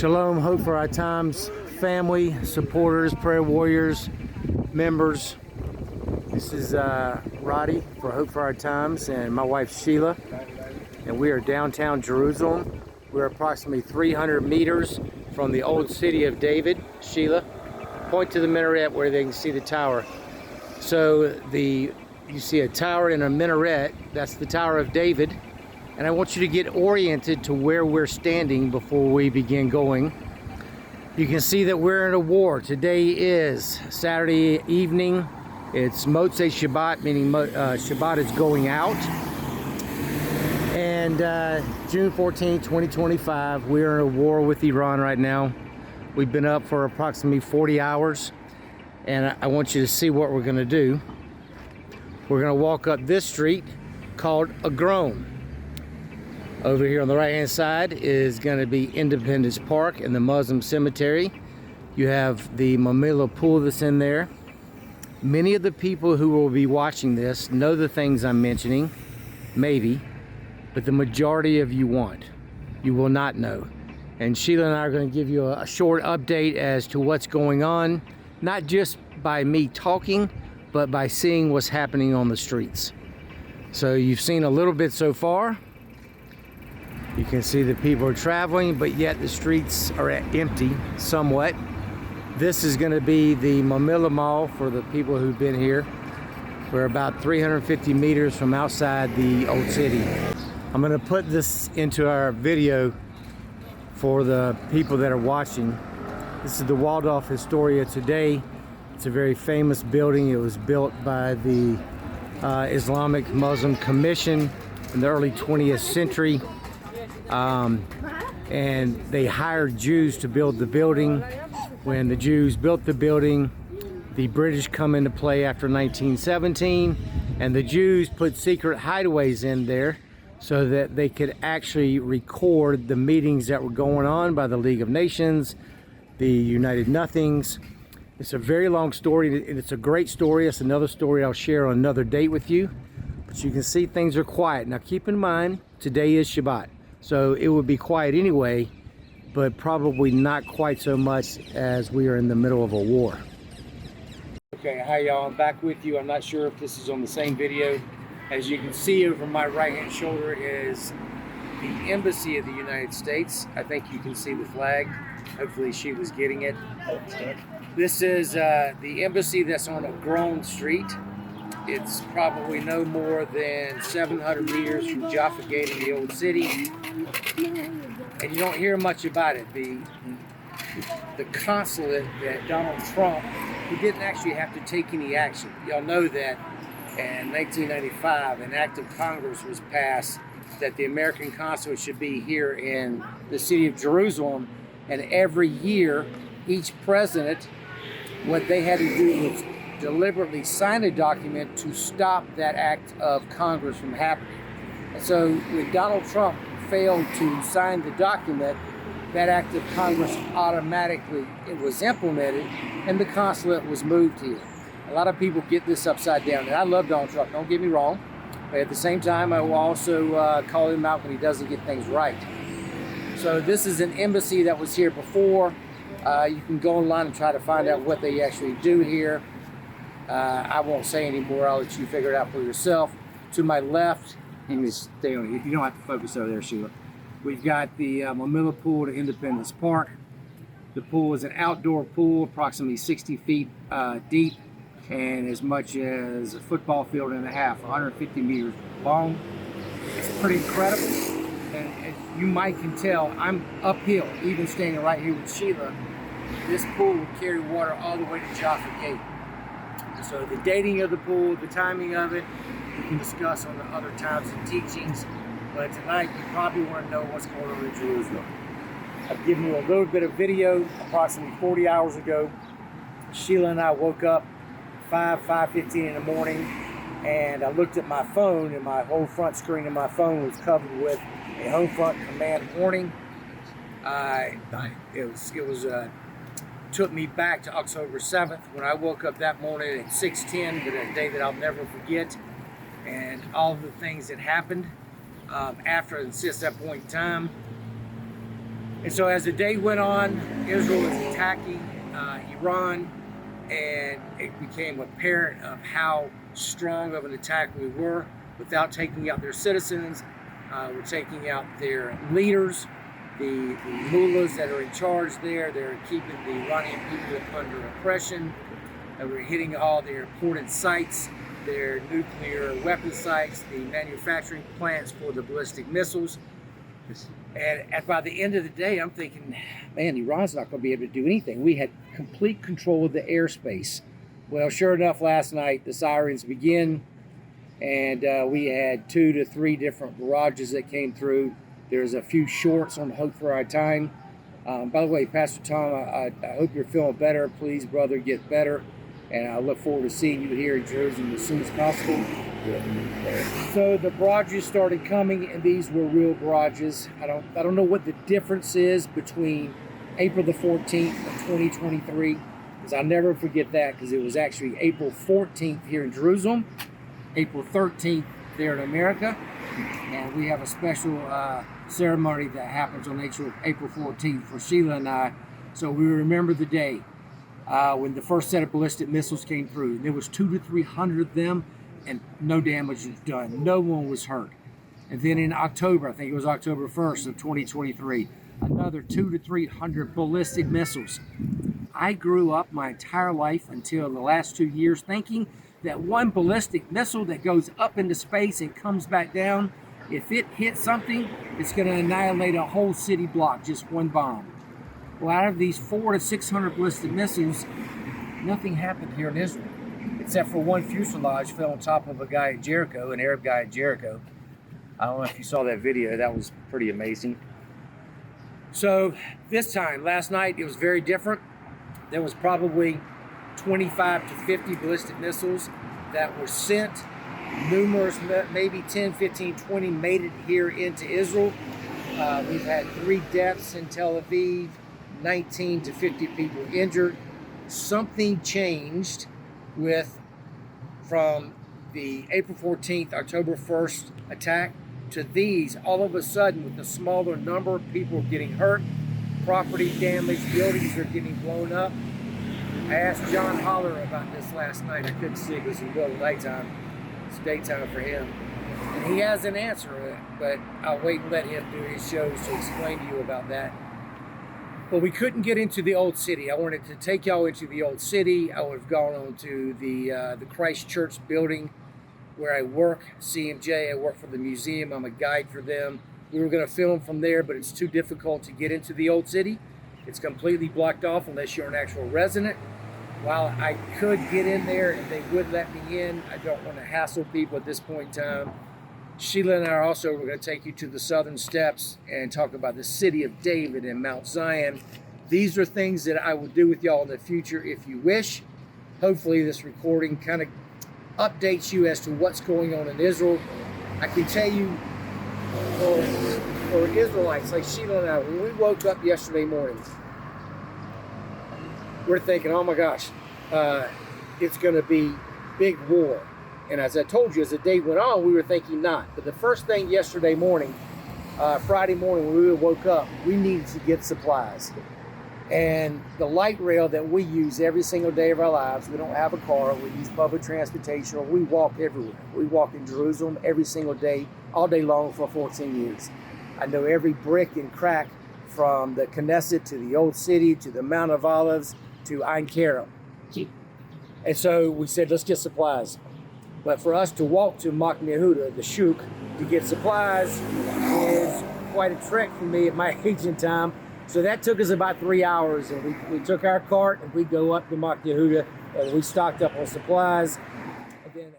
Shalom, hope for our times, family, supporters, prayer warriors, members. This is Roddey for Hope for Our Times and my wife Shelia, and we are downtown Jerusalem. We're approximately 300 meters from the old city of David. Shelia, point to the minaret where they can see the tower. So you see a tower and a minaret, that's the Tower of David. And I want you to get oriented to where we're standing before we begin going. You can see that we're in a war. Today is Saturday evening. It's Motzei Shabbat, meaning Shabbat is going out. And June 14, 2025, we're in a war with Iran right now. We've been up for approximately 40 hours. And I want you to see what we're gonna do. We're gonna walk up this street called Agron. Over here on the right hand side is going to be Independence Park and the Muslim Cemetery. You have the Mamila pool that's in there. Many of the people who will be watching this know the things I'm mentioning, maybe, but the majority of you won't. You will not know. And Shelia and I are going to give you a short update as to what's going on, not just by me talking, but by seeing what's happening on the streets. So you've seen a little bit so far. You can see that people are traveling, but yet the streets are empty somewhat. This is going to be the Mamila Mall for the people who've been here. We're about 350 meters from outside the old city. I'm going to put this into our video for the people that are watching. This is the Waldorf Astoria today. It's a very famous building. It was built by the Islamic Muslim Commission in the early 20th century. And they hired Jews to build the building. When the Jews built the building, the British come into play after 1917, and the Jews put secret hideaways in there so that they could actually record the meetings that were going on by the League of Nations, the United Nothings. It's a very long story, and it's a great story. It's another story I'll share on another date with you. But you can see things are quiet. Now keep in mind, today is Shabbat. So it would be quiet anyway, but probably not quite so much as we are in the middle of a war. Okay, hi y'all, I'm back with you. I'm not sure if this is on the same video. As you can see over my right hand shoulder is the Embassy of the United States. I think you can see the flag. Hopefully she was getting it. This is the embassy that's on Agron Street. It's probably no more than 700 meters from Jaffa Gate in the old city. And you don't hear much about it. The consulate that Donald Trump, he didn't actually have to take any action. Y'all know that in 1995, an act of Congress was passed that the American consulate should be here in the city of Jerusalem. And every year, each president, what they had to do was deliberately sign a document to stop that act of Congress from happening. And so when Donald Trump failed to sign the document, that act of Congress automatically, it was implemented, and the consulate was moved here. A lot of people get this upside down, and I love Donald Trump, don't get me wrong, but at the same time I will also call him out when he doesn't get things right. So this is an embassy that was here before. You can go online and try to find out what they actually do here. I won't say anymore. I'll let you figure it out for yourself. To my left, and you stay on it. You don't have to focus over there, Shelia. We've got the Mamila pool to Independence Park. The pool is an outdoor pool, approximately 60 feet deep, and as much as a football field and a half, 150 meters long. It's pretty incredible. And as you might can tell, I'm uphill, even standing right here with Shelia. This pool will carry water all the way to Jaffa Gate. So the dating of the pool, the timing of it, we can discuss on the other times and teachings. But tonight, you probably want to know what's going on in Jerusalem. I've given you a little bit of video approximately 40 hours ago. Shelia and I woke up 5:15 in the morning, and I looked at my phone, and my whole front screen of my phone was covered with a home front command warning. Took me back to October 7th when I woke up that morning at 6:10, but a day that I'll never forget, and all the things that happened after and since that point in time. And so as the day went on, Israel was attacking Iran, and it became apparent of how strong of an attack we were without taking out their citizens. We're taking out their leaders, the mullahs that are in charge there. They're keeping the Iranian people under oppression. We're hitting all their important sites, their nuclear weapon sites, the manufacturing plants for the ballistic missiles. And by the end of the day, I'm thinking, man, Iran's not going to be able to do anything. We had complete control of the airspace. Well, sure enough, last night the sirens begin, and we had 2 to 3 different barrages that came through. There's a few shorts on Hope for Our Time. By the way, Pastor Tom, I hope you're feeling better. Please, brother, get better. And I look forward to seeing you here in Jerusalem as soon as possible. So the barrages started coming, and these were real barrages. I don't know what the difference is between April the 14th of 2023, because I'll never forget that, because it was actually April 14th here in Jerusalem, April 13th there in America, and we have a special ceremony that happens on April 14th for Shelia and I, so we remember the day when the first set of ballistic missiles came through. There was 200 to 300 of them, and no damage was done. No one was hurt. And then in October, I think it was October 1st of 2023, another 200 to 300 ballistic missiles. I grew up my entire life until the last 2 years thinking that one ballistic missile that goes up into space and comes back down, if it hits something, it's going to annihilate a whole city block, just one bomb. Well, out of these 400 to 600 ballistic missiles, nothing happened here in Israel, except for one fuselage fell on top of a guy at Jericho, an Arab guy at Jericho. I don't know if you saw that video. That was pretty amazing. So this time, last night, it was very different. There was probably 25 to 50 ballistic missiles that were sent. Numerous, maybe 10, 15, 20 made it here into Israel. We've had 3 deaths in Tel Aviv, 19 to 50 people injured. Something changed from the April 14th, October 1st attack to these. All of a sudden, with a smaller number of people getting hurt, property damage, buildings are getting blown up. I asked John Holler about this last night. I couldn't see because it was in the middle of nighttime. It's daytime for him. And he has an answer, but I'll wait and let him do his shows to explain to you about that. But we couldn't get into the old city. I wanted to take y'all into the old city. I would have gone on to the Christ Church building where I work, CMJ. I work for the museum. I'm a guide for them. We were going to film from there, but it's too difficult to get into the old city. It's completely blocked off unless you're an actual resident. While I could get in there and they would let me in, I don't want to hassle people at this point in time. Shelia and I are also, we're going to take you to the southern steps and talk about the city of David and Mount Zion. These are things that I will do with y'all in the future if you wish. Hopefully this recording kind of updates you as to what's going on in Israel. I can tell you, for Israelites like Shelia and I, when we woke up yesterday morning, we're thinking, oh my gosh, it's going to be big war. And as I told you, as the day went on, we were thinking not. But the first thing yesterday morning, Friday morning, when we woke up, we needed to get supplies. And the light rail that we use every single day of our lives, we don't have a car, we use public transportation, or we walk everywhere. We walk in Jerusalem every single day, all day long for 14 years. I know every brick and crack from the Knesset to the Old City to the Mount of Olives to Ein Kerem. And so we said, let's get supplies. But for us to walk to Machne Yehuda, the shuk, to get supplies is quite a trek for me at my age and time. So that took us about 3 hours, and we took our cart and we go up to Machne Yehuda and we stocked up on supplies. And then